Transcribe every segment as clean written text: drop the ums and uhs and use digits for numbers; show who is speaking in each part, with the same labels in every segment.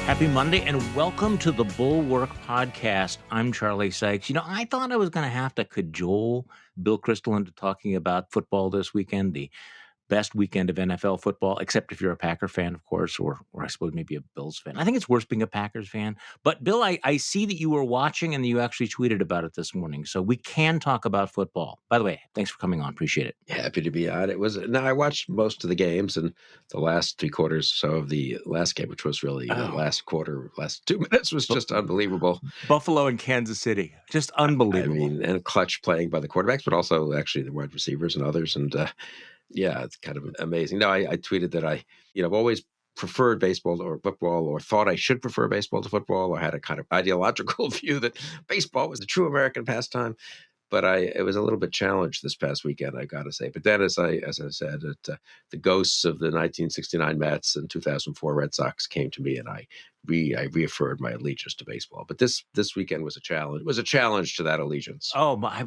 Speaker 1: Happy Monday and welcome to the Bulwark podcast. I'm Charlie Sykes. I thought I was going to have to cajole Bill Kristol into talking about football this weekend, the best weekend of NFL football, except if you're a Packer fan, of course, or I suppose maybe a Bills fan. I think it's worse being a Packers fan. But Bill, I see that you were watching and you actually tweeted about it this morning. So we can talk about football. By the way, thanks for coming on. Appreciate it.
Speaker 2: Happy to be on. I watched most of the games and the last 3 quarters or so of the last game, which was really the last 2 minutes was just unbelievable.
Speaker 1: Buffalo and Kansas City, just
Speaker 2: I
Speaker 1: unbelievable.
Speaker 2: mean, and clutch playing by the quarterbacks, but also actually the wide receivers and others. And yeah, it's kind of amazing. No, I tweeted that I've always preferred baseball or football, or thought I should prefer baseball to football, or had a kind of ideological view that baseball was the true American pastime. But it was a little bit challenged this past weekend, I got to say. But then, as I said, the ghosts of the 1969 Mets and 2004 Red Sox came to me, and I reaffirmed my allegiance to baseball. But this weekend was a challenge. It was a challenge to that allegiance.
Speaker 1: Oh, my! As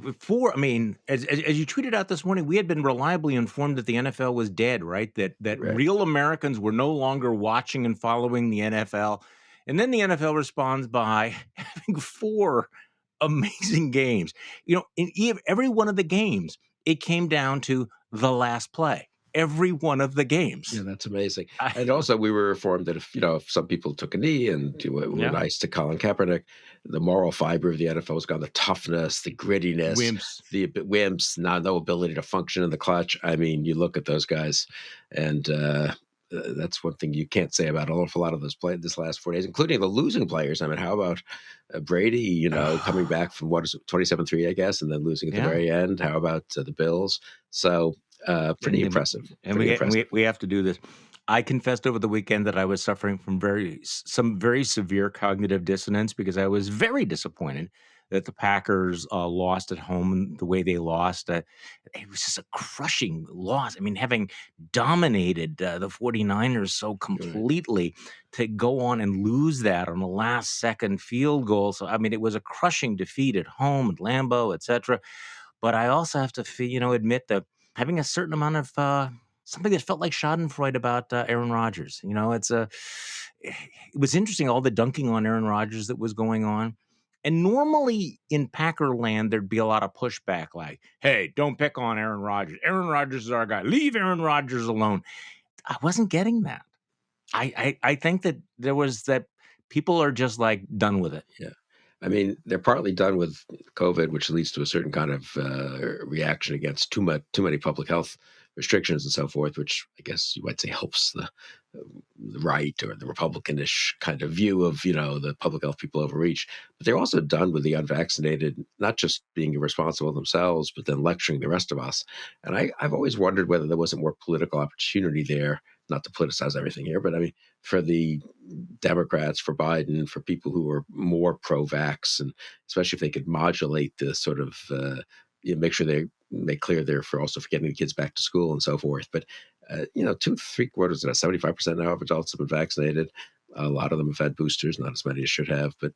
Speaker 1: you tweeted out this morning, we had been reliably informed that the NFL was dead, right? That
Speaker 2: Right.
Speaker 1: real Americans were no longer watching and following the NFL, and then the NFL responds by having 4 amazing games. In every one of the games, it came down to the last play. Every one of the games.
Speaker 2: Yeah, that's amazing. And also, we were informed that if some people took a knee and were
Speaker 1: Yeah.
Speaker 2: nice to Colin Kaepernick, the moral fiber of the NFL was gone. The toughness, the grittiness,
Speaker 1: Wimps.
Speaker 2: the wimps, no ability to function in the clutch. I mean, you look at those guys, and that's one thing you can't say about an awful lot of those players this last 4 days, including the losing players. I mean, how about Brady? Coming back from what is it, 27-3, I guess, and then losing at the very end. How about the Bills? So. Pretty impressive.
Speaker 1: And we have to do this. I confessed over the weekend that I was suffering from some very severe cognitive dissonance because I was very disappointed that the Packers lost at home the way they lost. It was just a crushing loss. I mean, having dominated the 49ers so completely, to go on and lose that on the last second field goal. So, I mean, it was a crushing defeat at home at Lambeau, etc. But I also have to, admit that having a certain amount of something that felt like Schadenfreude about Aaron Rodgers. It was interesting, all the dunking on Aaron Rodgers that was going on. And normally in Packer land, there'd be a lot of pushback like, hey, don't pick on Aaron Rodgers. Aaron Rodgers is our guy. Leave Aaron Rodgers alone. I wasn't getting that. I think that there was that people are just like done with it.
Speaker 2: Yeah. I mean, they're partly done with COVID, which leads to a certain kind of reaction against too many public health restrictions and so forth, which I guess you might say helps the right or the Republicanish kind of view of, the public health people overreach. But they're also done with the unvaccinated, not just being irresponsible themselves, but then lecturing the rest of us. And I've always wondered whether there wasn't more political opportunity there, not to politicize everything here, but I mean, for the Democrats, for Biden, for people who are more pro-vax, and especially if they could modulate the sort of, make sure they make clear they're for getting the kids back to school and so forth. But, 2-3 quarters, 75% now of adults have been vaccinated. A lot of them have had boosters, not as many as should have. But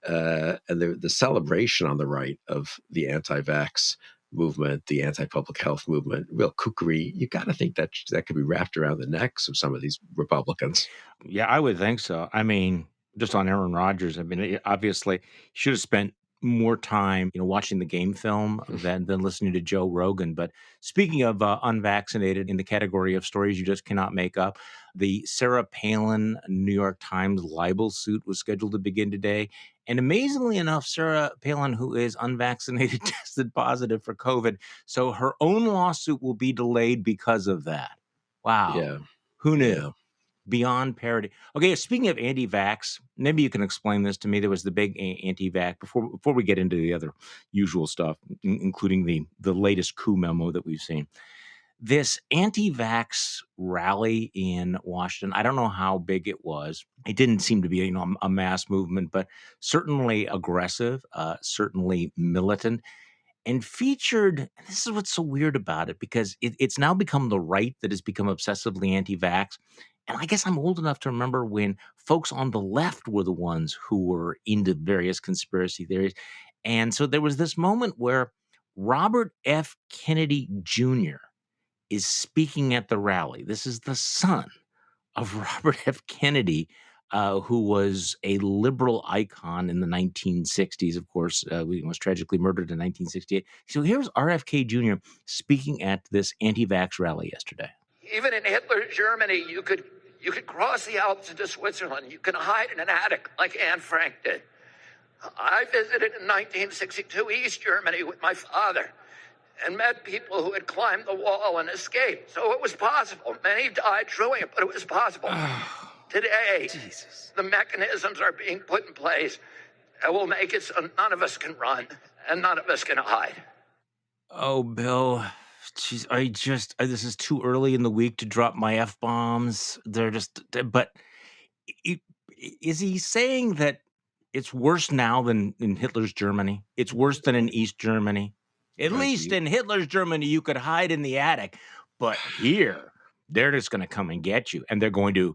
Speaker 2: and the celebration on the right of the anti-vax movement, the anti-public health movement, real kookery. You got to think that could be wrapped around the necks of some of these Republicans.
Speaker 1: Yeah, I would think so. I mean, just on Aaron Rodgers, I mean, obviously, he should have spent more time, watching the game film than listening to Joe Rogan. But speaking of unvaccinated, in the category of stories you just cannot make up, the Sarah Palin New York Times libel suit was scheduled to begin today. And amazingly enough, Sarah Palin, who is unvaccinated, tested positive for COVID. So her own lawsuit will be delayed because of that. Wow.
Speaker 2: Yeah.
Speaker 1: Who knew?
Speaker 2: Yeah.
Speaker 1: Beyond parody. Okay, speaking of anti-vax, maybe you can explain this to me. There was the big anti-vax before we get into the other usual stuff, including the latest coup memo that we've seen. This anti-vax rally in Washington, I don't know how big it was. It didn't seem to be a mass movement, but certainly aggressive, certainly militant, and featured. And this is what's so weird about it, because it's now become the right that has become obsessively anti-vax. And I guess I'm old enough to remember when folks on the left were the ones who were into various conspiracy theories. And so there was this moment where Robert F. Kennedy Jr. is speaking at the rally. This is the son of Robert F. Kennedy, who was a liberal icon in the 1960s. Of course, he was tragically murdered in 1968. So here's RFK Jr. speaking at this anti-vax rally yesterday.
Speaker 3: Even in Hitler's Germany, you could cross the Alps into Switzerland. You can hide in an attic like Anne Frank did. I visited in 1962 East Germany with my father and met people who had climbed the wall and escaped. So it was possible. Many died doing it, but it was possible. Today, the mechanisms are being put in place that will make it so none of us can run and none of us can hide.
Speaker 1: Oh, Bill. Jeez, this is too early in the week to drop my F-bombs. But is he saying that it's worse now than in Hitler's Germany? It's worse than in East Germany? At least in Hitler's Germany, you could hide in the attic. But here, they're just going to come and get you. And they're going to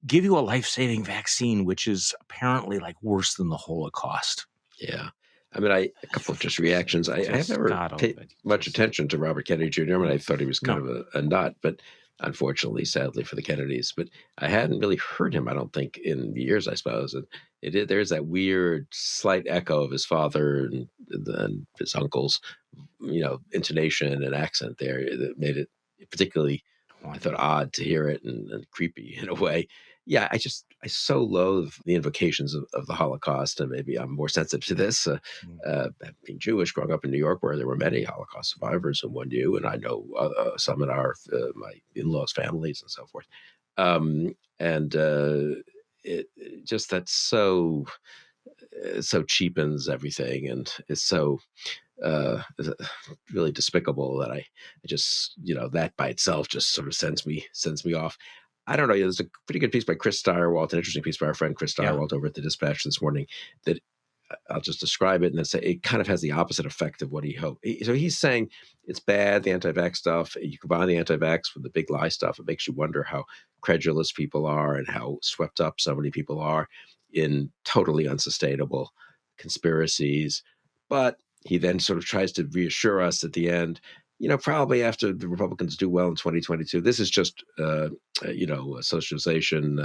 Speaker 1: give you a life-saving vaccine, which is apparently like worse than the Holocaust.
Speaker 2: Yeah. I mean, a couple of just reactions. I have never paid much attention to Robert Kennedy Jr. I mean, I thought he was kind of a nut, but unfortunately, sadly for the Kennedys. But I hadn't really heard him, I don't think, in years, I suppose. And there's that weird slight echo of his father and his uncle's, intonation and accent there that made it particularly, I thought, odd to hear it and creepy in a way. Yeah, I so loathe the invocations of the Holocaust, and maybe I'm more sensitive to this. Being Jewish, growing up in New York, where there were many Holocaust survivors, and one knew, and I know some in my in-laws' families and so forth. It just that's so cheapens everything, and is so really despicable that I just that by itself just sort of sends me off. I don't know. There's a pretty good piece by Chris Steyerwalt, an interesting piece by our friend Chris Steyerwalt over at the Dispatch this morning that I'll just describe it and then say it kind of has the opposite effect of what he hoped. So he's saying it's bad, the anti-vax stuff. You combine the anti-vax with the big lie stuff. It makes you wonder how credulous people are and how swept up so many people are in totally unsustainable conspiracies. But he then sort of tries to reassure us at the end, probably after the Republicans do well in 2022, this is just, a socialization,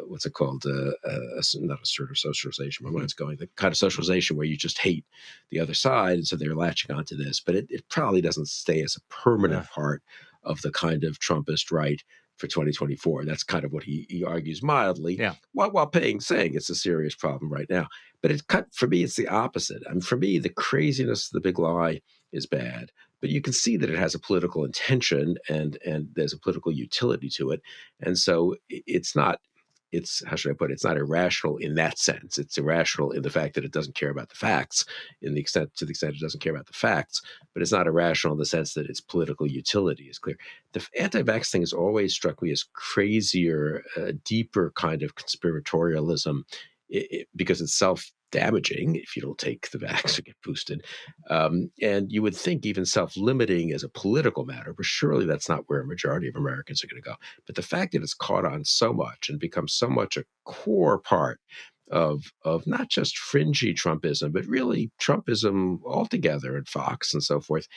Speaker 2: what's it called? Not assertive socialization, my mind's going, the kind of socialization where you just hate the other side. And so they're latching onto this, but it probably doesn't stay as a permanent part of the kind of Trumpist right for 2024. That's kind of what he argues mildly, while saying it's a serious problem right now. But for me, it's the opposite. I mean, for me, the craziness of the big lie is bad, but you can see that it has a political intention and there's a political utility to it. And so how should I put it? It's not irrational in that sense. It's irrational in the fact that it doesn't care about the facts to the extent it doesn't care about the facts, but it's not irrational in the sense that its political utility is clear. The anti-vax thing has always struck me as crazier, deeper kind of conspiratorialism because it's self-damaging if you don't take the vax or get boosted. And you would think even self-limiting as a political matter, but surely that's not where a majority of Americans are going to go. But the fact that it's caught on so much and become so much a core part of not just fringy Trumpism, but really Trumpism altogether, and Fox and so forth,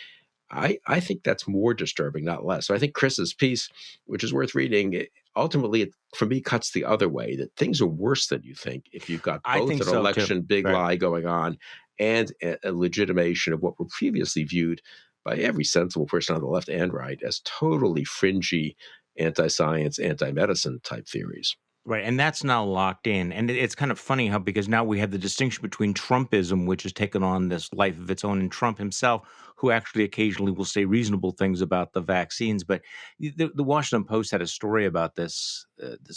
Speaker 2: I think that's more disturbing, not less. So I think Chris's piece, which is worth reading, ultimately, it, for me, cuts the other way, that things are worse than you think if you've got both an election big lie going on and a legitimation of what were previously viewed by every sensible person on the left and right as totally fringy anti-science, anti-medicine type theories.
Speaker 1: Right, and that's now locked in. And it's kind of funny because now we have the distinction between Trumpism, which has taken on this life of its own, and Trump himself, who actually occasionally will say reasonable things about the vaccines. But the Washington Post had a story about this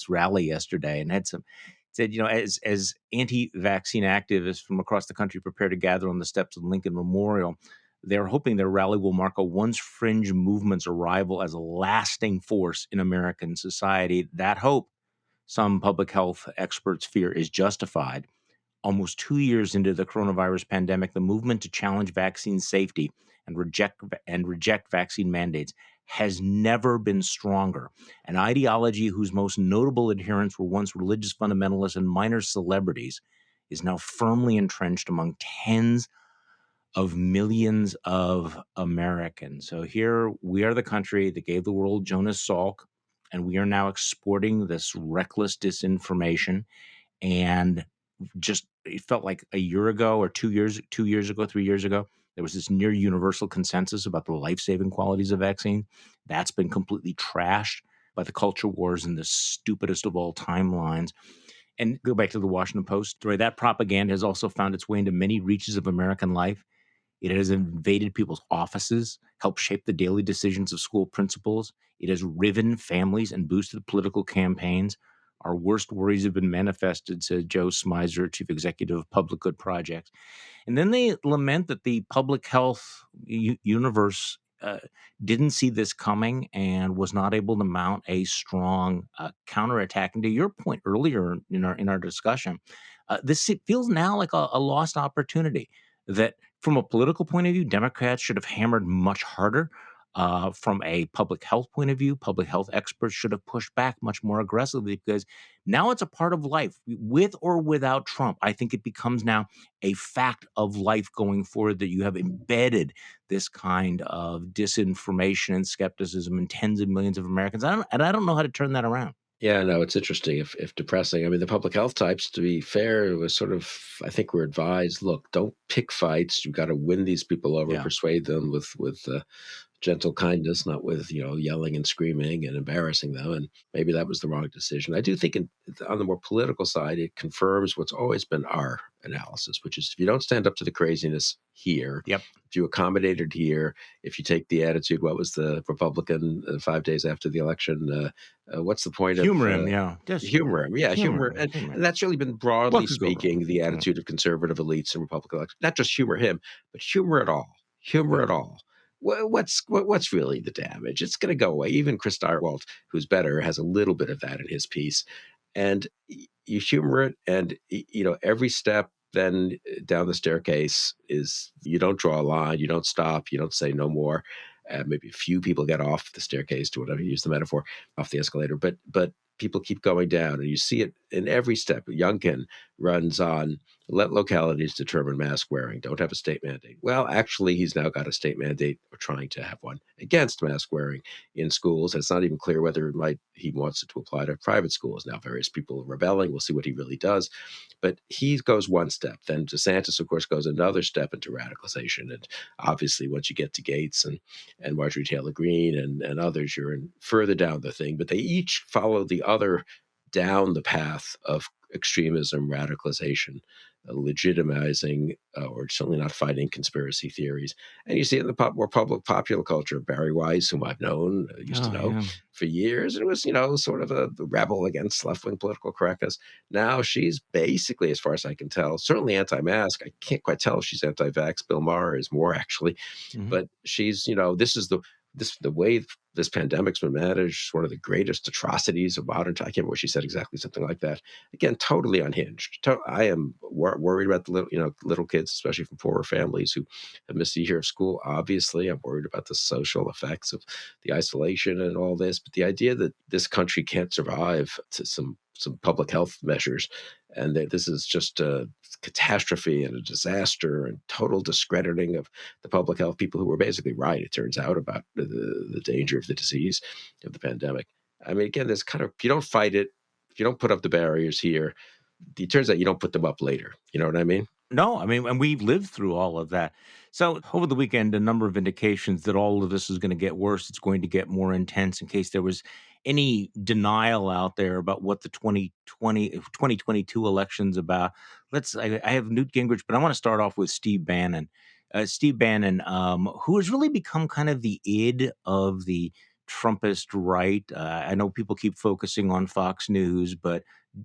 Speaker 1: rally yesterday, and said, as anti-vaccine activists from across the country prepare to gather on the steps of Lincoln Memorial, they're hoping their rally will mark a once fringe movement's arrival as a lasting force in American society. That hope, some public health experts fear, is justified. Almost 2 years into the coronavirus pandemic, the movement to challenge vaccine safety and reject vaccine mandates has never been stronger. An ideology whose most notable adherents were once religious fundamentalists and minor celebrities is now firmly entrenched among tens of millions of Americans. So here we are, the country that gave the world Jonas Salk and we are now exporting this reckless disinformation. And just it felt like a year ago or 2 years ago, 3 years ago, there was this near universal consensus about the life-saving qualities of vaccine. That's been completely trashed by the culture wars and the stupidest of all timelines. And go back to the Washington Post story. That propaganda has also found its way into many reaches of American life. It has invaded people's offices, helped shape the daily decisions of school principals. It has riven families and boosted political campaigns. Our worst worries have been manifested, said Joe Smizer, chief executive of Public Good Projects. And then they lament that the public health universe didn't see this coming and was not able to mount a strong counterattack. And to your point earlier in our discussion, this feels now like a lost opportunity. That from a political point of view, Democrats should have hammered much harder. From a public health point of view, public health experts should have pushed back much more aggressively because now it's a part of life, with or without Trump. I think it becomes now a fact of life going forward that you have embedded this kind of disinformation and skepticism in tens of millions of Americans. I don't know how to turn that around.
Speaker 2: Yeah, no, it's interesting if depressing. I mean, the public health types, to be fair, it was sort of, I think we're advised, look, don't pick fights. You've got to win these people over,
Speaker 1: Yeah.
Speaker 2: persuade them with gentle kindness, not with yelling and screaming and embarrassing them. And maybe that was the wrong decision. I do think on the more political side, it confirms what's always been our analysis, which is if you don't stand up to the craziness here,
Speaker 1: Yep.
Speaker 2: if you accommodate it here, if you take the attitude, what was the Republican 5 days after the election? What's the point
Speaker 1: Humor
Speaker 2: of
Speaker 1: him, yeah. Just
Speaker 2: humor him? Yeah, humor.
Speaker 1: him.
Speaker 2: And that's really been broadly
Speaker 1: Look who's over.
Speaker 2: speaking the attitude of conservative elites in Republican elections. Not just humor him, but humor at all. Humor
Speaker 1: Good.
Speaker 2: at all. What's really the damage? It's going to go away. Even Kristol, who's better, has a little bit of that in his piece, and you humor it, and every step then down the staircase is you don't draw a line, you don't stop, you don't say no more. Maybe a few people get off the staircase, to whatever you use the metaphor, off the escalator, but people keep going down, and you see it in every step. Youngkin runs on let localities determine mask wearing. Don't have a state mandate. Well, actually, he's now got a state mandate, or trying to have one, against mask wearing in schools. It's not even clear whether he wants it to apply to private schools. Now, various people are rebelling. We'll see what he really does. But he goes one step. Then DeSantis, of course, goes another step into radicalization. And obviously, once you get to Gates and Marjorie Taylor Greene and others, you're further down the thing. But they each follow the other down the path of extremism, radicalization, legitimizing or certainly not fighting conspiracy theories. And you see it in the more popular culture. Barry Weiss, whom I've known, used to know for years, and it was, sort of a rebel against left-wing political correctness. Now she's basically, as far as I can tell, certainly anti-mask. I can't quite tell if she's anti-vax. Bill Maher is more, actually. But she's, this is the way this pandemic's been managed, one of the greatest atrocities of modern time. I can't remember what she said exactly, something like that. Again, totally unhinged. I am worried about the little kids, especially from poorer families who have missed a year of school. Obviously, I'm worried about the social effects of the isolation and all this. But the idea that this country can't survive to some public health measures, and that this is just a catastrophe and a disaster and total discrediting of the public health people who were basically right, it turns out, about the danger of the disease, of the pandemic. I mean, again, there's kind of, if you don't fight it, if you don't put up the barriers here, it turns out you don't put them up later. You know what I mean?
Speaker 1: No, I mean, and we've lived through all of that. So over the weekend, a number of indications that all of this is going to get worse. It's going to get more intense in case there was any denial out there about what the 2022 election's about. I have Newt Gingrich, but I want to start off with Steve Bannon. Steve Bannon, who has really become kind of the id of the Trumpist right. I know people keep focusing on Fox News, but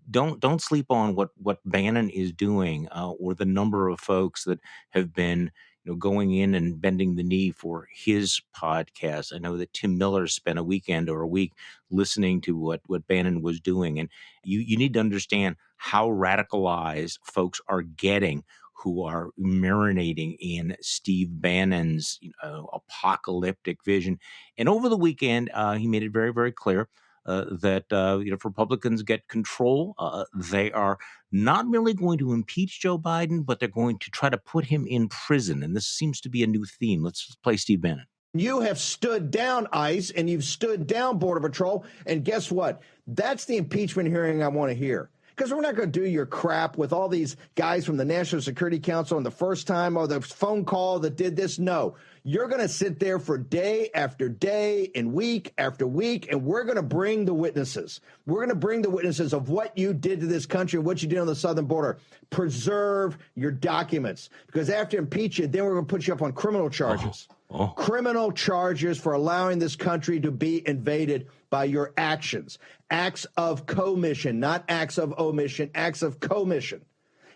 Speaker 1: don't sleep on what Bannon is doing, or the number of folks that have been going in and bending the knee for his podcast. I know that Tim Miller spent a weekend or a week listening to what Bannon was doing, and you need to understand how radicalized folks are getting who are marinating in Steve Bannon's apocalyptic vision. And over the weekend, he made it very, very clear that if Republicans get control, they are not merely going to impeach Joe Biden, but they're going to try to put him in prison. And this seems to be a new theme. Let's play Steve Bannon.
Speaker 4: You have stood down ICE and you've stood down Border Patrol. And guess what? That's the impeachment hearing I want to hear. Because we're not going to do your crap with all these guys from the National Security Council and the first time or the phone call that did this. No, you're going to sit there for day after day and week after week, and we're going to bring the witnesses. We're going to bring the witnesses of what you did to this country, what you did on the southern border. Preserve your documents, because after impeach you, then we're going to put you up on criminal charges. Criminal charges for allowing this country to be invaded by your actions. Acts of commission, not acts of omission, acts of commission.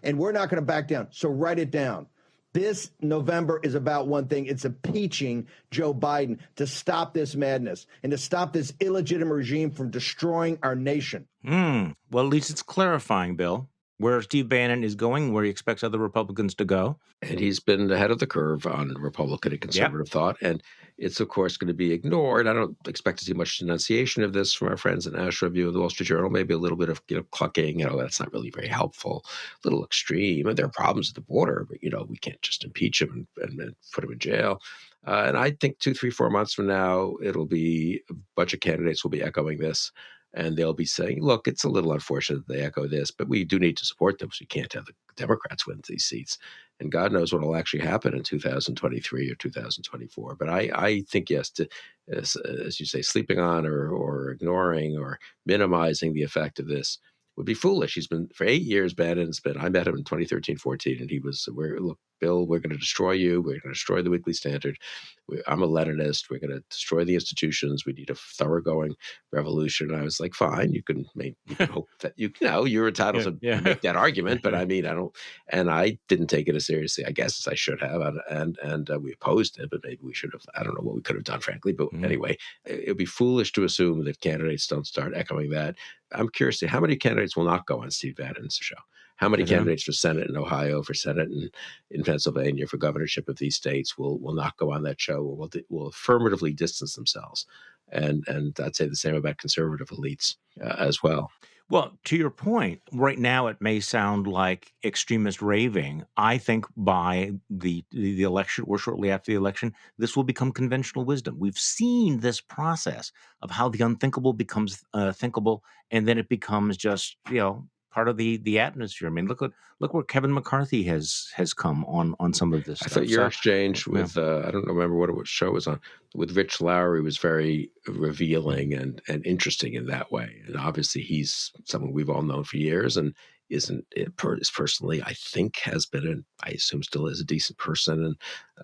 Speaker 4: And we're not going to back down. So write it down. This November is about one thing. It's impeaching Joe Biden to stop this madness and to stop this illegitimate regime from destroying our nation.
Speaker 1: Well, at least it's clarifying, Bill, where Steve Bannon is going, where he expects other Republicans to go.
Speaker 2: And he's been ahead of the curve on Republican and conservative thought. And it's, of course, going to be ignored. I don't expect to see much denunciation of this from our friends in National Review of the Wall Street Journal. Maybe a little bit of, clucking. That's not really very helpful. A little extreme. And there are problems at the border, but, we can't just impeach him and put him in jail. And I think 2, 3, 4 months from now, it'll be a bunch of candidates will be echoing this. And they'll be saying, look, it's a little unfortunate that they echo this, but we do need to support them, so you can't have the Democrats win these seats. And God knows what will actually happen in 2023 or 2024. But I think, yes, as you say, sleeping on or ignoring or minimizing the effect of this would be foolish. He's been, for 8 years, Bannon's been, I met him in 2013, 14, and he was, look, Bill, we're going to destroy you. We're going to destroy the Weekly Standard. I'm a Leninist. We're going to destroy the institutions. We need a thoroughgoing revolution. I was like, fine, you can hope that you're entitled to make that argument, but I don't, and I didn't take it as seriously, I guess, as I should have, and we opposed it, but maybe we should have. I don't know what we could have done, frankly, but anyway, it would be foolish to assume that candidates don't start echoing that. I'm curious to see how many candidates will not go on Steve Bannon's show. How many candidates for Senate in Ohio, for Senate in Pennsylvania, for governorship of these states will not go on that show, or will affirmatively distance themselves? And I'd say the same about conservative elites as well.
Speaker 1: Well, to your point, right now it may sound like extremist raving. I think by the election or shortly after the election, this will become conventional wisdom. We've seen this process of how the unthinkable becomes thinkable, and then it becomes just, part of the atmosphere. I mean, look where Kevin McCarthy has come on some of this stuff.
Speaker 2: I thought your exchange with I don't remember what show it was on, with Rich Lowry was very revealing and interesting in that way. And obviously he's someone we've all known for years and is personally, I think, has been, and I assume still is, a decent person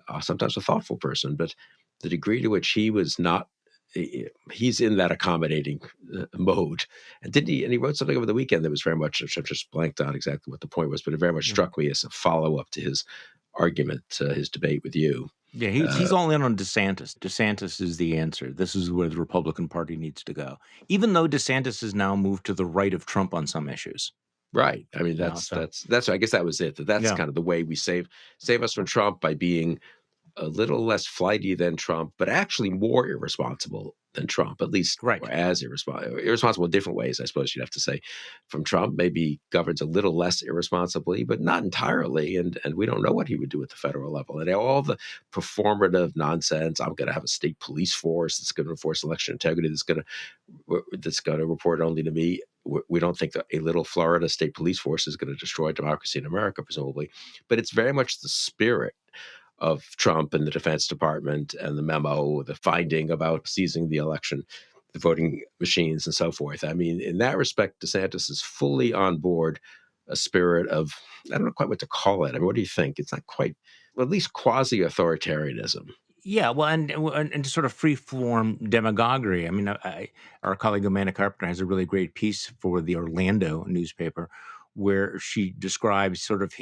Speaker 2: and sometimes a thoughtful person. But the degree to which he was not, he's in that accommodating mode. And he wrote something over the weekend that was very much, I just blanked out exactly what the point was, but it very much struck me as a follow-up to his argument, his debate with you.
Speaker 1: Yeah, he's all in on DeSantis. DeSantis is the answer. This is where the Republican Party needs to go, even though DeSantis has now moved to the right of Trump on some issues.
Speaker 2: Right. I mean, that's I guess that was it. That's kind of the way we save us from Trump, by being a little less flighty than Trump, but actually more irresponsible than Trump, at least as irresponsible in different ways, I suppose you'd have to say, from Trump. Maybe governs a little less irresponsibly, but not entirely. And we don't know what he would do at the federal level. And all the performative nonsense, I'm going to have a state police force that's going to enforce election integrity, that's going to report only to me. We don't think that a little Florida state police force is going to destroy democracy in America, presumably. But it's very much the spirit of Trump and the Defense Department and the memo, the finding about seizing the election, the voting machines and so forth. I mean, in that respect, DeSantis is fully on board a spirit of, I don't know quite what to call it. I mean, what do you think? It's not quite, well, at least quasi-authoritarianism.
Speaker 1: Yeah, well, and sort of free-form demagoguery. I mean, our colleague Amanda Carpenter has a really great piece for the Orlando newspaper where she describes sort of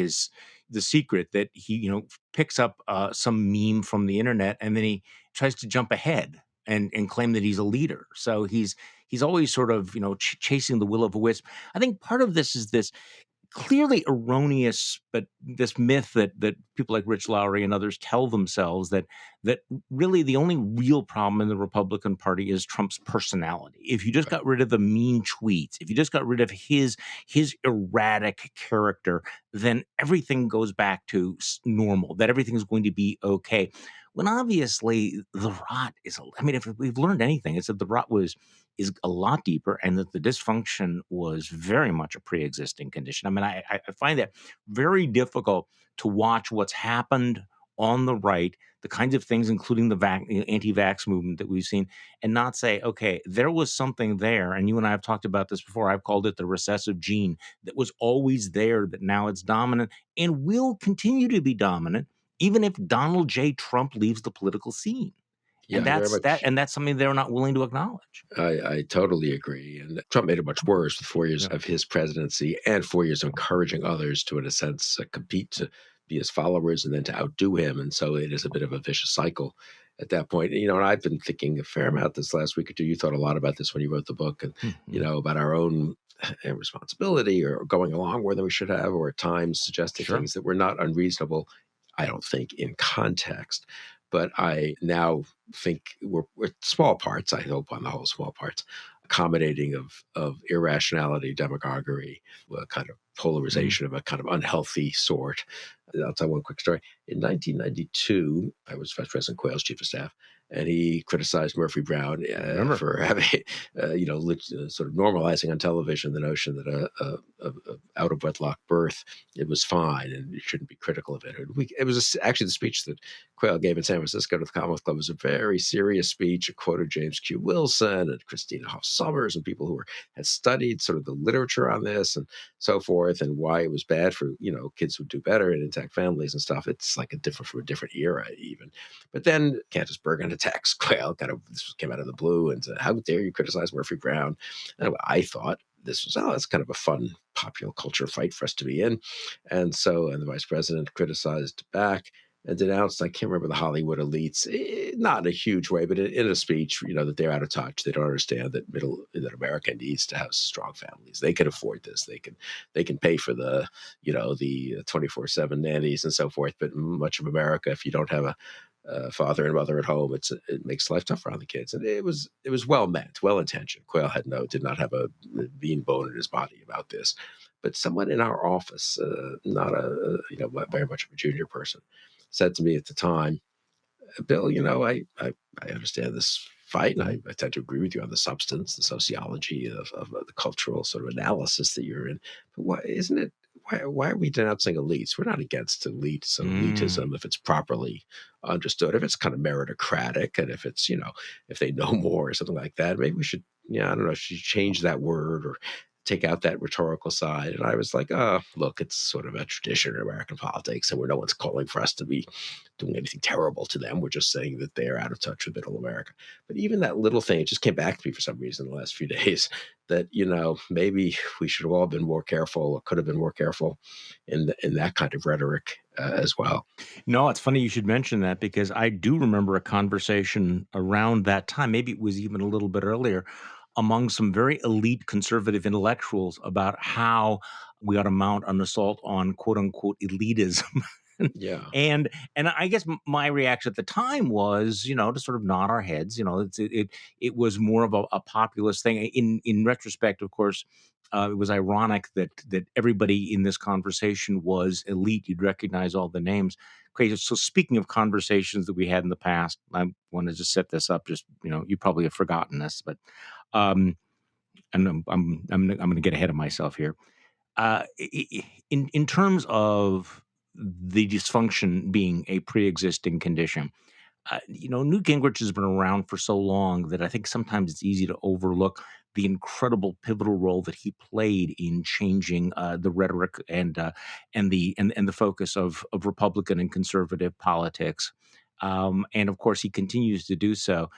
Speaker 1: the secret that he, picks up some meme from the internet and then he tries to jump ahead and claim that he's a leader. So he's always sort of, chasing the will of a wisp. I think part of this is this clearly erroneous, but this myth that people like Rich Lowry and others tell themselves that really the only real problem in the Republican Party is Trump's personality. If you just got rid of the mean tweets, if you just got rid of his erratic character, then everything goes back to normal, that everything is going to be okay. when obviously the rot is, I mean, if we've learned anything, it's that the rot is a lot deeper, and that the dysfunction was very much a pre-existing condition. I mean, I find that very difficult to watch what's happened on the right, the kinds of things, including the anti-vax movement that we've seen, and not say, okay, there was something there. And you and I have talked about this before. I've called it the recessive gene that was always there, that now it's dominant and will continue to be dominant, even if Donald J. Trump leaves the political scene. And
Speaker 2: Yeah, very much.
Speaker 1: that's something they're not willing to acknowledge.
Speaker 2: I totally agree. And Trump made it much worse with 4 years
Speaker 1: Yeah.
Speaker 2: of his presidency and 4 years of encouraging others to, in a sense, compete to be his followers and then to outdo him. And so it is a bit of a vicious cycle at that point. And I've been thinking a fair amount this last week or two. You thought a lot about this when you wrote the book, and, about our own responsibility or going along more than we should have, or at times suggesting
Speaker 1: Sure.
Speaker 2: things that were not unreasonable, I don't think, in context. But I now think we're small parts, I hope on the whole, small parts, accommodating of irrationality, demagoguery, a kind of polarization of a kind of unhealthy sort. I'll tell one quick story. In 1992, I was Vice President Quayle's chief of staff, and he criticized Murphy Brown for having, sort of normalizing on television the notion that a out of wedlock birth, it was fine and you shouldn't be critical of it. It was actually the speech that Quayle gave in San Francisco to the Commonwealth Club was a very serious speech. It quoted James Q. Wilson and Christina Hoff Sommers and people who had studied sort of the literature on this and so forth, and why it was bad for kids would do better in intact families and stuff. It's like from a different era even. But then Candace Bergen attacks Quayle. This came out of the blue and said, "How dare you criticize Murphy Brown?" And I thought this was it's kind of a fun popular culture fight for us to be in, and the vice president criticized back and denounced, I can't remember the Hollywood elites, not in a huge way, but in a speech, that they're out of touch. They don't understand that America needs to have strong families. They can afford this. They can pay for the 24/7 nannies and so forth. But much of America, if you don't have a father and mother at home, it makes life tougher on the kids. And it was well meant, well intentioned. Quayle did not have a bean bone in his body about this. But someone in our office, not very much of a junior person, said to me at the time, "Bill, I understand this fight, and I tend to agree with you on the substance, the sociology of the cultural sort of analysis that you're in. But why are we denouncing elites? We're not against elitism if it's properly understood, if it's kind of meritocratic, and if it's, if they know more or something like that. Maybe we should, I don't know, should change that word or take out that rhetorical side." And I was like, "Oh, look, it's sort of a tradition in American politics, and no one's calling for us to be doing anything terrible to them. We're just saying that they're out of touch with middle America." But even that little thing, it just came back to me for some reason in the last few days that, maybe we should have all been more careful, or could have been more careful in that kind of rhetoric as well.
Speaker 1: No, it's funny you should mention that, because I do remember a conversation around that time, maybe it was even a little bit earlier, among some very elite conservative intellectuals about how we ought to mount an assault on quote unquote elitism.
Speaker 2: Yeah.
Speaker 1: And I guess my reaction at the time was, to sort of nod our heads. It was more of a populist thing. In retrospect, of course, it was ironic that everybody in this conversation was elite. You'd recognize all the names. Okay, so speaking of conversations that we had in the past, I wanted to set this up. Just you probably have forgotten this, but and I'm going to get ahead of myself here. In terms of the dysfunction being a pre-existing condition, Newt Gingrich has been around for so long that I think sometimes it's easy to overlook the incredible pivotal role that he played in changing the rhetoric and the focus of Republican and conservative politics. And of course, he continues to do so.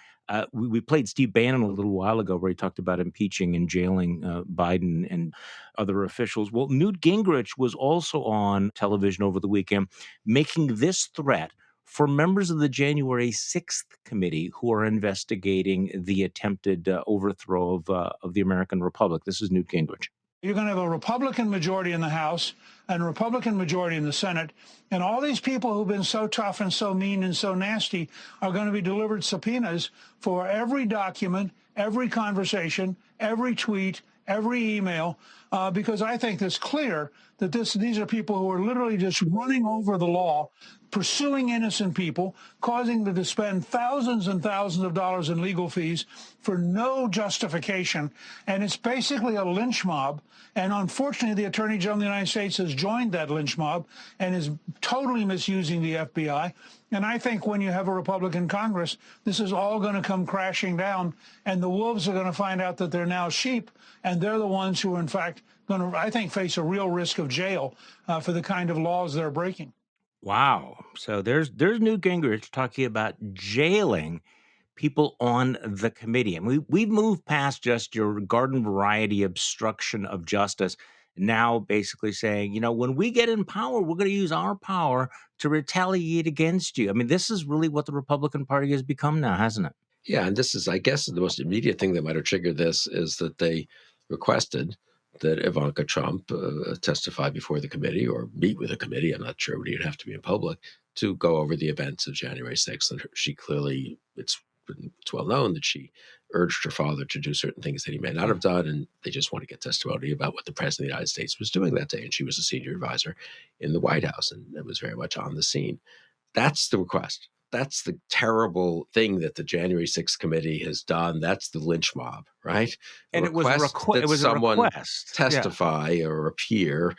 Speaker 1: We played Steve Bannon a little while ago, where he talked about impeaching and jailing Biden and other officials. Well, Newt Gingrich was also on television over the weekend making this threat for members of the January 6th committee who are investigating the attempted overthrow of the American Republic. This is Newt Gingrich.
Speaker 5: You're going to have a Republican majority in the House and a Republican majority in the Senate. And all these people who've been so tough and so mean and so nasty are going to be delivered subpoenas for every document, every conversation, every tweet, every email, because I think it's clear that these are people who are literally just running over the law, pursuing innocent people, causing them to spend thousands and thousands of dollars in legal fees for no justification. And it's basically a lynch mob. And unfortunately, the Attorney General of the United States has joined that lynch mob and is totally misusing the FBI. And I think when you have a Republican Congress, this is all going to come crashing down. And the wolves are going to find out that they're now sheep. And they're the ones who are, in fact, going to, I think, face a real risk of jail for the kind of laws they're breaking.
Speaker 1: Wow. So there's Newt Gingrich talking about jailing people on the committee. And we've moved past just your garden variety obstruction of justice. Now basically saying, when we get in power, we're going to use our power to retaliate against you. I mean, this is really what the Republican Party has become now, hasn't it?
Speaker 2: Yeah, and this is, I guess, the most immediate thing that might have triggered this is that they requested that Ivanka Trump testify before the committee or meet with a committee. I'm not sure, but you'd have to be in public to go over the events of January 6th. And she clearly, it's well known that she urged her father to do certain things that he may not have done. And they just want to get testimony about what the president of the United States was doing that day. And she was a senior advisor in the White House and was very much on the scene. That's the request. That's the terrible thing that the January 6th committee has done. That's the lynch mob, right?
Speaker 1: And it was a request.
Speaker 2: Testify or appear.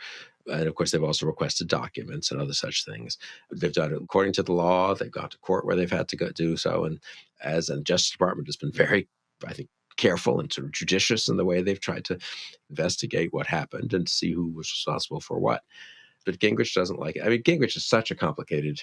Speaker 2: And of course, they've also requested documents and other such things. They've done it according to the law. They've gone to court where they've had to go do so. And the Justice Department has been very, I think, careful and sort of judicious in the way they've tried to investigate what happened and see who was responsible for what. But Gingrich doesn't like it. I mean, Gingrich is such a complicated.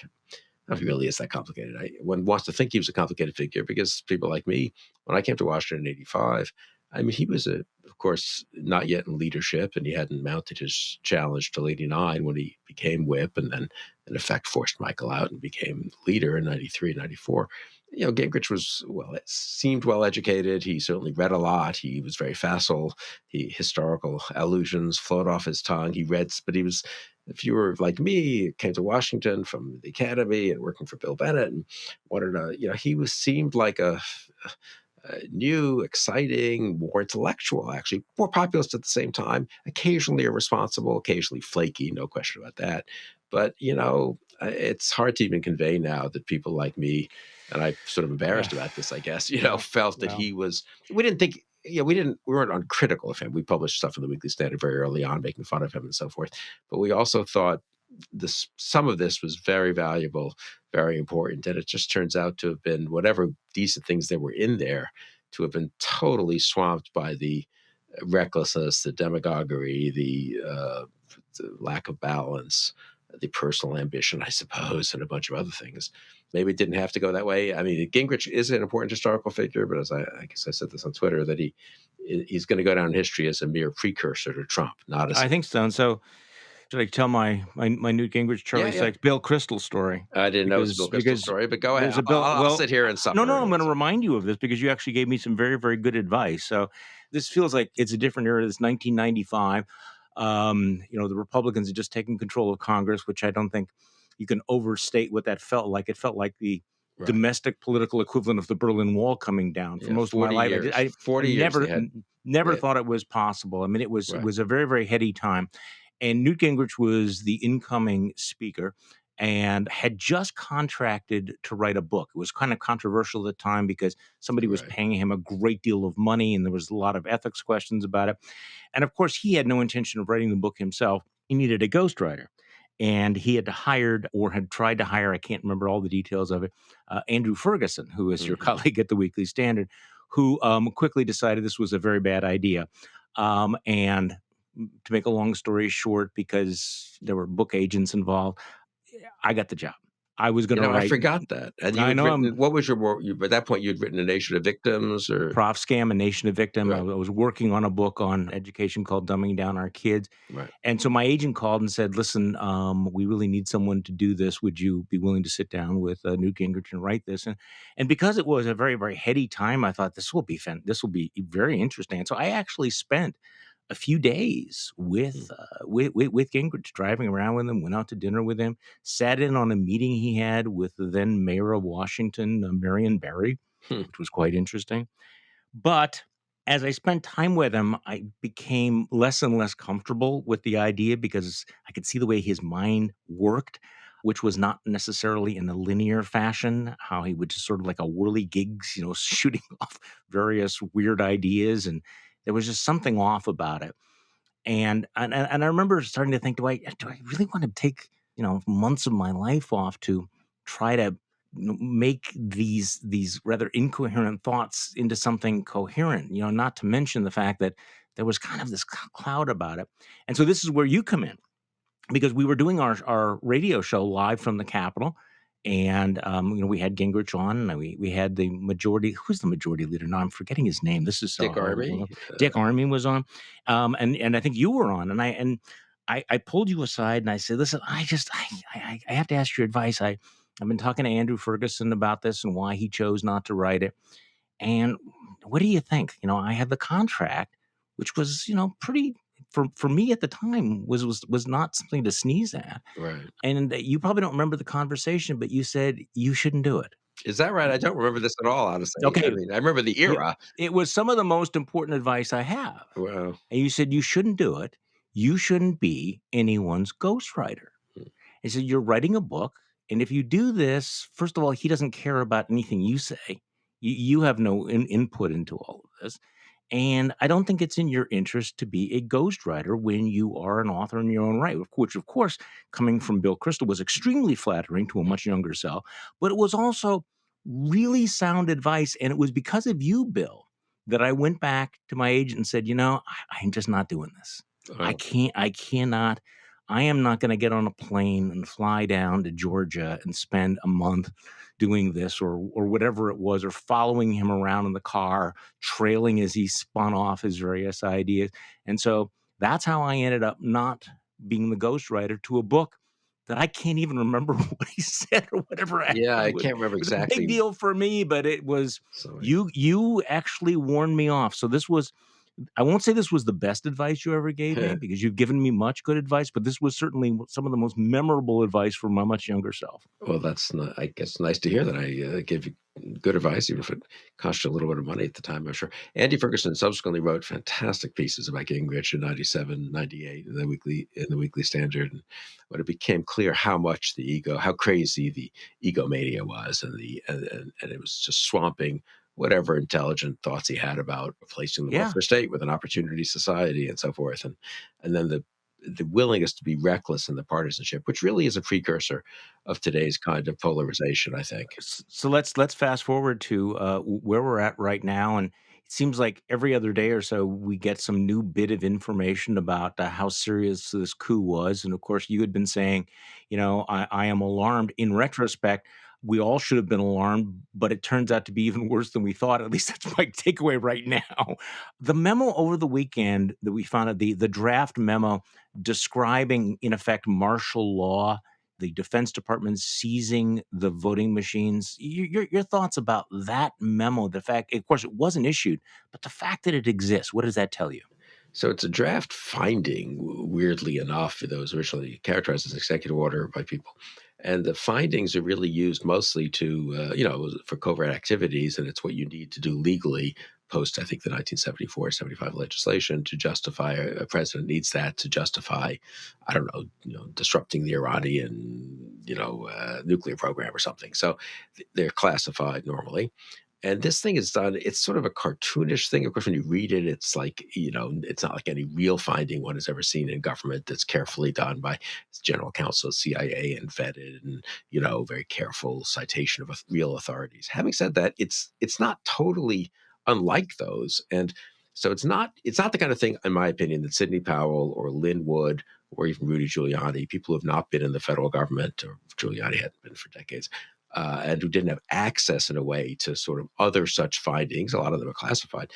Speaker 2: Not if he really is that complicated. One wants to think he was a complicated figure because people like me, when I came to Washington in '85, I mean, he was, of course, not yet in leadership, and he hadn't mounted his challenge till '89 when he became whip and then, in effect, forced Michael out and became leader in '93, '94. Gingrich was, seemed well-educated. He certainly read a lot. He was very facile. Historical allusions flowed off his tongue. He read, but he was, if you were like me, came to Washington from the academy and working for Bill Bennett and wanted to, he seemed like a new, exciting, more intellectual, actually, more populist at the same time, occasionally irresponsible, occasionally flaky, no question about that. But, it's hard to even convey now that people like me, and I'm sort of embarrassed about this, I guess, felt that he was, we didn't think, we weren't uncritical of him. We published stuff in the Weekly Standard very early on, making fun of him and so forth. But we also thought some of this was very valuable, very important. And it just turns out to have been whatever decent things that were in there to have been totally swamped by the recklessness, the demagoguery, the lack of balance, the personal ambition, I suppose, and a bunch of other things. Maybe it didn't have to go that way. I mean, Gingrich is an important historical figure, but as I guess I said this on Twitter, that he's going to go down in history as a mere precursor to Trump, not as
Speaker 1: I think so. And so should I tell my Newt Gingrich, Charlie Sykes, Bill Kristol story?
Speaker 2: I didn't know it was Bill Kristol story, but go ahead. I'll sit here and suffer.
Speaker 1: No, I'm going to remind you of this because you actually gave me some very, very good advice. So this feels like it's a different era. It's 1995. The Republicans had just taken control of Congress, which I don't think you can overstate what that felt like. It felt like the domestic political equivalent of the Berlin Wall coming down. For most of my life, I
Speaker 2: 40 years
Speaker 1: never thought it was possible. I mean, it was a very, very heady time. And Newt Gingrich was the incoming speaker and had just contracted to write a book. It was kind of controversial at the time because somebody was paying him a great deal of money and there was a lot of ethics questions about it. And of course, he had no intention of writing the book himself. He needed a ghostwriter. And he had tried to hire, I can't remember all the details of it, Andrew Ferguson, who is your colleague at the Weekly Standard, who quickly decided this was a very bad idea. And to make a long story short, because there were book agents involved, I got the job. I was going to write.
Speaker 2: I forgot that. And
Speaker 1: I know.
Speaker 2: What was at that point, you'd written A Nation of Victims or
Speaker 1: Prof Scam, A Nation of Victim.
Speaker 2: Right.
Speaker 1: I was working on a book on education called Dumbing Down Our Kids.
Speaker 2: Right.
Speaker 1: And so my agent called and said, listen, we really need someone to do this. Would you be willing to sit down with Newt Gingrich and write this? And because it was a very, very heady time, I thought this will be very interesting. And so I actually spent a few days with Gingrich, driving around with him, went out to dinner with him, sat in on a meeting he had with the then mayor of Washington, Marion Barry, which was quite interesting. But as I spent time with him, I became less and less comfortable with the idea because I could see the way his mind worked. which was not necessarily in a linear fashion, how he would just sort of like a whirligigs, shooting off various weird ideas. And there was just something off about it. And I remember starting to think, do I really want to take, months of my life off to try to make these rather incoherent thoughts into something coherent, not to mention the fact that there was kind of this cloud about it. And so this is where you come in, because we were doing our radio show live from the Capitol. And we had Gingrich on, and we had the majority. Who's the majority leader? No, I'm forgetting his name. This is
Speaker 2: Dick Armey.
Speaker 1: Dick Armey was on, and I think you were on, and I pulled you aside and I said, listen, I have to ask your advice. I've been talking to Andrew Ferguson about this and why he chose not to write it. And what do you think? I had the contract, which was pretty, for me at the time, was not something to sneeze at.
Speaker 2: Right.
Speaker 1: And you probably don't remember the conversation, but you said you shouldn't do it.
Speaker 2: Is that right? I don't remember this at all, honestly.
Speaker 1: Okay.
Speaker 2: I mean, I remember the era.
Speaker 1: It was some of the most important advice I have.
Speaker 2: Wow.
Speaker 1: And you said you shouldn't do it. You shouldn't be anyone's ghostwriter. He said, you're writing a book, and if you do this, first of all, he doesn't care about anything you say. You have no input into all of this. And I don't think it's in your interest to be a ghostwriter when you are an author in your own right, which, of course, coming from Bill Kristol was extremely flattering to a much younger self. But it was also really sound advice. And it was because of you, Bill, that I went back to my agent and said, I'm just not doing this.
Speaker 2: Oh.
Speaker 1: I am not going to get on a plane and fly down to Georgia and spend a month doing this or whatever it was, or following him around in the car, trailing as he spun off his various ideas. And so that's how I ended up not being the ghostwriter to a book that I can't even remember what he said or whatever.
Speaker 2: Yeah, I can't remember
Speaker 1: It was
Speaker 2: exactly.
Speaker 1: a big deal for me, but it was,
Speaker 2: Sorry.
Speaker 1: you actually warned me off. So this was, I won't say this was the best advice you ever gave me, because you've given me much good advice, but this was certainly some of the most memorable advice from my much younger self.
Speaker 2: Well, that's not, I guess, nice to hear that I gave you good advice, even if it cost you a little bit of money at the time, I'm sure. Andy Ferguson subsequently wrote fantastic pieces about Gingrich in 97, 98 in the Weekly Standard. And when it became clear how crazy the egomania was, and it was just swamping whatever intelligent thoughts he had about replacing the welfare state with an opportunity society and so forth. And then the willingness to be reckless in the partisanship, which really is a precursor of today's kind of polarization, I think.
Speaker 1: So let's fast forward to where we're at right now. And it seems like every other day or so, we get some new bit of information about how serious this coup was. And of course, you had been saying, I am alarmed. In retrospect, we all should have been alarmed, but it turns out to be even worse than we thought. At least that's my takeaway right now. The memo over the weekend that we found out, the draft memo describing, in effect, martial law, the Defense Department seizing the voting machines. Your thoughts about that memo, the fact, of course, it wasn't issued, but the fact that it exists, what does that tell you?
Speaker 2: So it's a draft finding, weirdly enough, that was originally characterized as an executive order by people. And the findings are really used mostly to, for covert activities, and it's what you need to do legally post, I think, the 1974-75 legislation to justify, a president needs that to justify, I don't know, disrupting the Iranian, nuclear program or something. So they're classified normally. And this thing is done, it's sort of a cartoonish thing. Of course, when you read it, it's like, it's not like any real finding one has ever seen in government that's carefully done by general counsel, CIA, and vetted, and, very careful citation of real authorities. Having said that, it's not totally unlike those. And so it's not the kind of thing, in my opinion, that Sidney Powell or Lynn Wood or even Rudy Giuliani, people who have not been in the federal government, or Giuliani hadn't been for decades, and who didn't have access in a way to sort of other such findings. A lot of them are classified.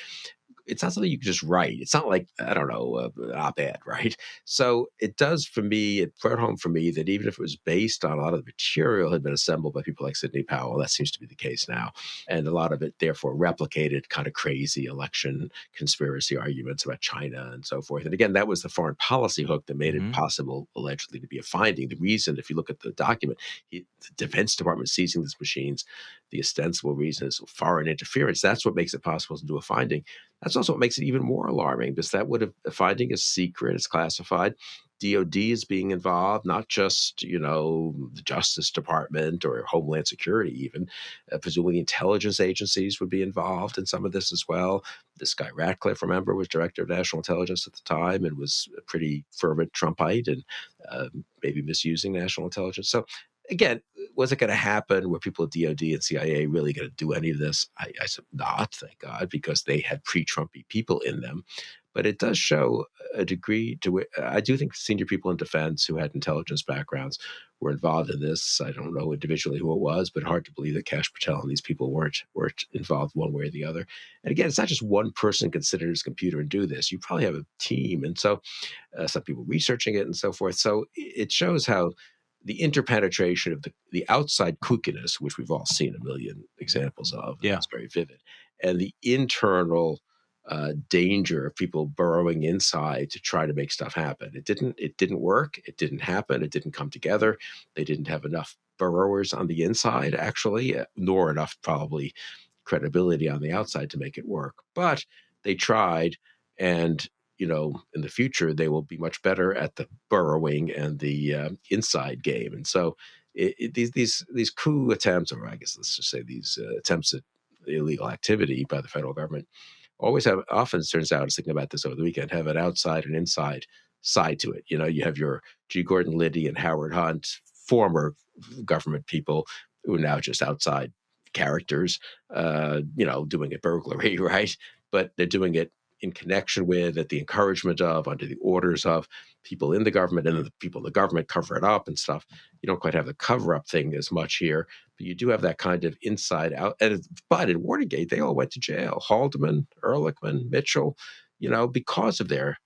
Speaker 2: It's not something you can just write. It's not like, I don't know, an op-ed, right? So it does, for me, it brought home for me that even if it was based on a lot of the material had been assembled by people like Sidney Powell, that seems to be the case now. And a lot of it, therefore, replicated kind of crazy election conspiracy arguments about China and so forth. And again, that was the foreign policy hook that made it possible, allegedly, to be a finding. The reason, if you look at the document, the Defense Department seizing these machines, the ostensible reason is foreign interference. That's what makes it possible to do a finding. That's also what makes it even more alarming, because the finding is secret, it's classified. DOD is being involved, not just, the Justice Department or Homeland Security even. Presumably intelligence agencies would be involved in some of this as well. This guy Ratcliffe, remember, was director of national intelligence at the time and was a pretty fervent Trumpite and maybe misusing national intelligence. So again, was it going to happen? Were people at DOD and CIA really going to do any of this? I said not, thank God, because they had pre-Trumpy people in them. But it does show a degree to which I do think senior people in defense who had intelligence backgrounds were involved in this. I don't know individually who it was, but hard to believe that Kash Patel and these people weren't involved one way or the other. And again, it's not just one person considered his computer and do this. You probably have a team. And so some people researching it and so forth. So it shows how the interpenetration of the outside kookiness, which we've all seen a million examples of,
Speaker 1: Yeah.
Speaker 2: it's very vivid, and the internal danger of people burrowing inside to try to make stuff happen. It didn't work. It didn't happen. It didn't come together. They didn't have enough burrowers on the inside, actually, nor enough probably credibility on the outside to make it work. But they tried, and in the future, they will be much better at the burrowing and the inside game. And so these coup attempts, or I guess let's just say these attempts at illegal activity by the federal government, often it turns out, I was thinking about this over the weekend, have an outside and inside side to it. You have your G. Gordon Liddy and Howard Hunt, former government people who are now just outside characters, doing a burglary, right? But they're doing it in connection with, at the encouragement of, under the orders of people in the government, and then the people in the government cover it up and stuff. You don't quite have the cover-up thing as much here, but you do have that kind of inside out. But in Watergate, they all went to jail. Haldeman, Ehrlichman, Mitchell, because of their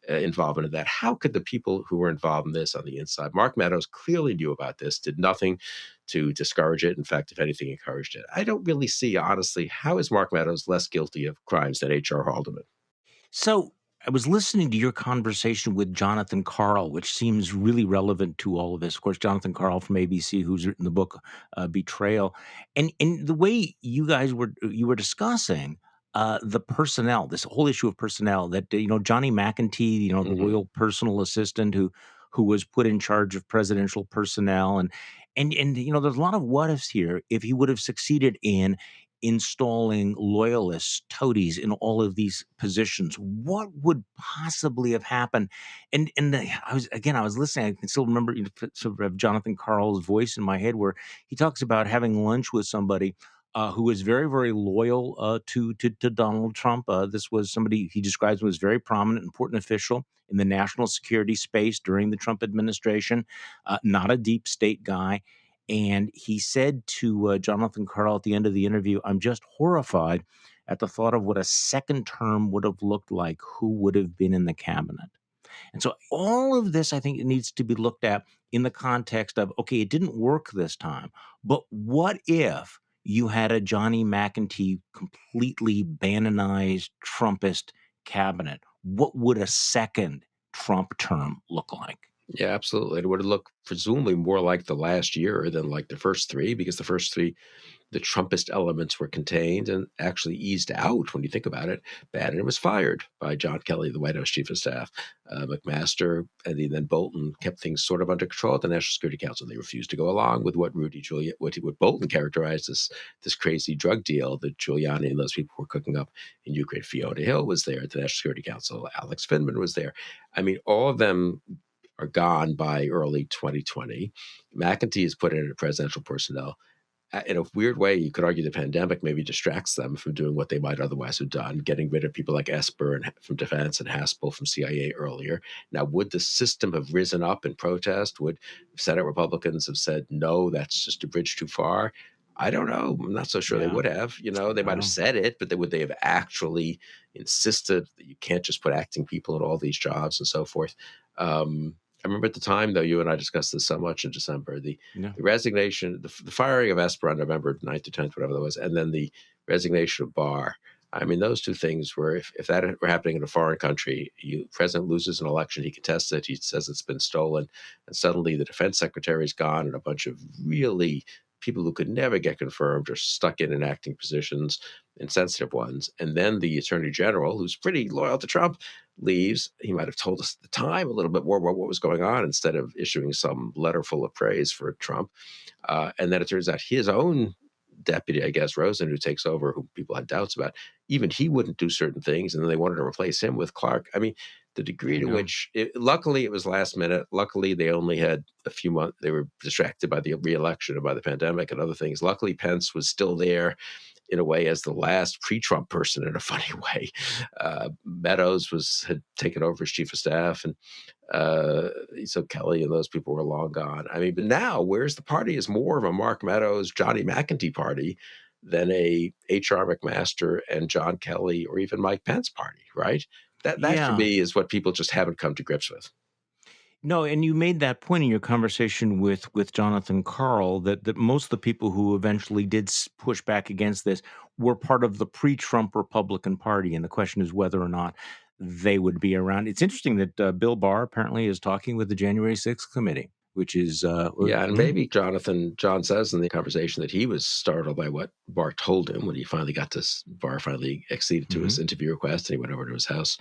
Speaker 2: involvement in that. How could the people who were involved in this on the inside, Mark Meadows clearly knew about this, did nothing to discourage it. In fact, if anything, encouraged it. I don't really see, honestly, how is Mark Meadows less guilty of crimes than H.R. Haldeman?
Speaker 1: So I was listening to your conversation with Jonathan Karl, which seems really relevant to all of this. Of course, Jonathan Karl from ABC, who's written the book Betrayal, and the way you were discussing the personnel, this whole issue of personnel. That Johnny McEntee, the loyal personal assistant who was put in charge of presidential personnel, and there's a lot of what ifs here. If he would have succeeded in installing loyalists, toadies in all of these positions, what would possibly have happened? I was listening. I can still remember, sort of Jonathan Karl's voice in my head, where he talks about having lunch with somebody who was very, very loyal to Donald Trump. This was somebody he describes as very prominent, important official in the national security space during the Trump administration, not a deep state guy. And he said to Jonathan Karl at the end of the interview, "I'm just horrified at the thought of what a second term would have looked like, who would have been in the cabinet." And so all of this, I think, it needs to be looked at in the context of, okay, it didn't work this time, but what if you had a Johnny McEntee completely Bannonized Trumpist cabinet? What would a second Trump term look like?
Speaker 2: Yeah, absolutely. It would look presumably more like the last year than like the first three, because the first three, the Trumpist elements were contained and actually eased out when you think about it. Bannon was fired by John Kelly, the White House chief of staff. McMaster and then Bolton kept things sort of under control at the National Security Council. They refused to go along with what what Bolton characterized as this crazy drug deal that Giuliani and those people were cooking up in Ukraine. Fiona Hill was there at the National Security Council. Alex Finman was there. I mean, all of them are gone by early 2020. McEntee is put in presidential personnel. In a weird way, you could argue the pandemic maybe distracts them from doing what they might otherwise have done, getting rid of people like Esper from defense and Haspel from CIA earlier. Now, would the system have risen up in protest? Would Senate Republicans have said, no, that's just a bridge too far? I don't know. I'm not so sure they would have. They might have said it, but would they have actually insisted that you can't just put acting people in all these jobs and so forth? I remember at the time, though, you and I discussed this so much in December, the resignation, the firing of Esper on November 9th or 10th, whatever that was, and then the resignation of Barr. I mean, those two things were, if that were happening in a foreign country, president loses an election, he contests it, he says it's been stolen, and suddenly the defense secretary is gone, and a bunch of really people who could never get confirmed are stuck in acting positions, insensitive ones. And then the attorney general, who's pretty loyal to Trump, leaves. He might have told us at the time a little bit more about what was going on instead of issuing some letter full of praise for Trump. And then it turns out his own deputy, I guess, Rosen, who takes over, who people had doubts about, even he wouldn't do certain things. And then they wanted to replace him with Clark. I mean, the degree to which, luckily it was last minute. Luckily, they only had a few months. They were distracted by the re-election and by the pandemic and other things. Luckily, Pence was still there in a way as the last pre-Trump person in a funny way. Meadows had taken over as chief of staff, and so Kelly and those people were long gone. I mean, but now where's the party is more of a Mark Meadows, Johnny McEntee party than a H.R. McMaster and John Kelly or even Mike Pence party, right? That to me is what people just haven't come to grips with.
Speaker 1: No, and you made that point in your conversation with Jonathan Karl that most of the people who eventually did push back against this were part of the pre-Trump Republican Party, and the question is whether or not they would be around. It's interesting that Bill Barr apparently is talking with the January 6th committee, which is
Speaker 2: and maybe John says in the conversation that he was startled by what Barr told him when he finally Barr finally acceded to his interview request, and he went over to his house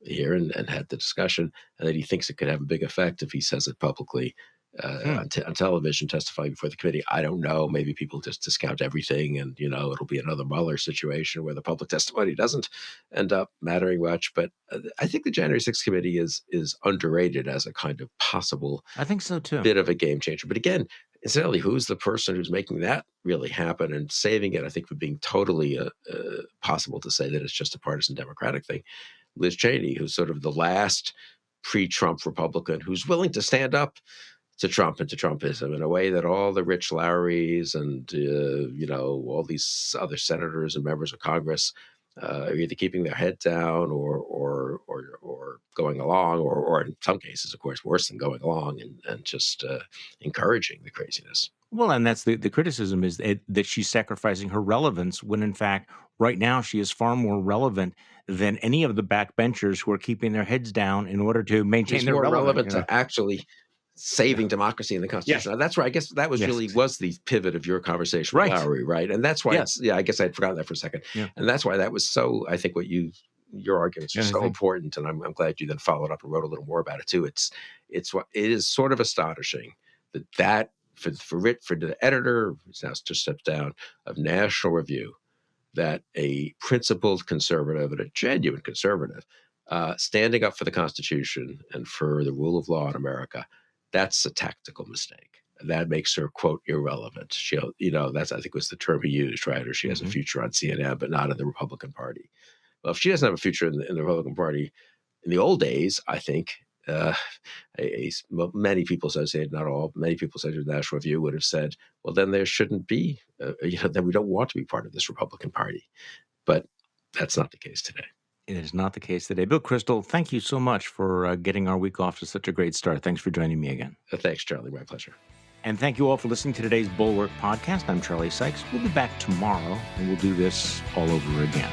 Speaker 2: here and had the discussion, and that he thinks it could have a big effect if he says it publicly on television, testifying before the committee. I don't know. Maybe people just discount everything, and it'll be another Mueller situation where the public testimony doesn't end up mattering much. But I think the January 6th committee is underrated as a kind of possible,
Speaker 1: I think so too,
Speaker 2: bit of a game changer. But again, incidentally, who's the person who's making that really happen and saving it? I think for being totally possible to say that it's just a partisan Democratic thing. Liz Cheney, who's sort of the last pre-Trump Republican who's willing to stand up to Trump and to Trumpism in a way that all the Rich Lowrys and all these other senators and members of Congress are either keeping their head down or going along, or in some cases, of course, worse than going along and just encouraging the craziness.
Speaker 1: Well, and that's the criticism is that she's sacrificing her relevance when, in fact, right now she is far more relevant than any of the backbenchers who are keeping their heads down in order to maintain
Speaker 2: She's
Speaker 1: their
Speaker 2: more
Speaker 1: relevance.
Speaker 2: relevant to actually saving democracy in the Constitution.
Speaker 1: Yes.
Speaker 2: That's where I guess that was was the pivot of your conversation with Lowry, right? And that's why I guess I'd forgotten that for a second. Yeah. And that's why that was so, I think your arguments are so important, and I'm glad you then followed up and wrote a little more about it too. It is sort of astonishing that for the editor who's now just stepped down of National Review, that a principled conservative and a genuine conservative standing up for the Constitution and for the rule of law in America, that's a tactical mistake. That makes her, quote, irrelevant. That's, I think, was the term he used, right? Or she has a future on CNN, but not in the Republican Party. Well, if she doesn't have a future in the Republican Party, in the old days, I think many people associated, not all, many people associated with National Review would have said, well, then there shouldn't be, then we don't want to be part of this Republican Party. But that's not the case today.
Speaker 1: It is not the case today. Bill Kristol, thank you so much for getting our week off to such a great start. Thanks for joining me again.
Speaker 2: Thanks, Charlie. My pleasure.
Speaker 1: And thank you all for listening to today's Bulwark podcast. I'm Charlie Sykes. We'll be back tomorrow, and we'll do this all over again.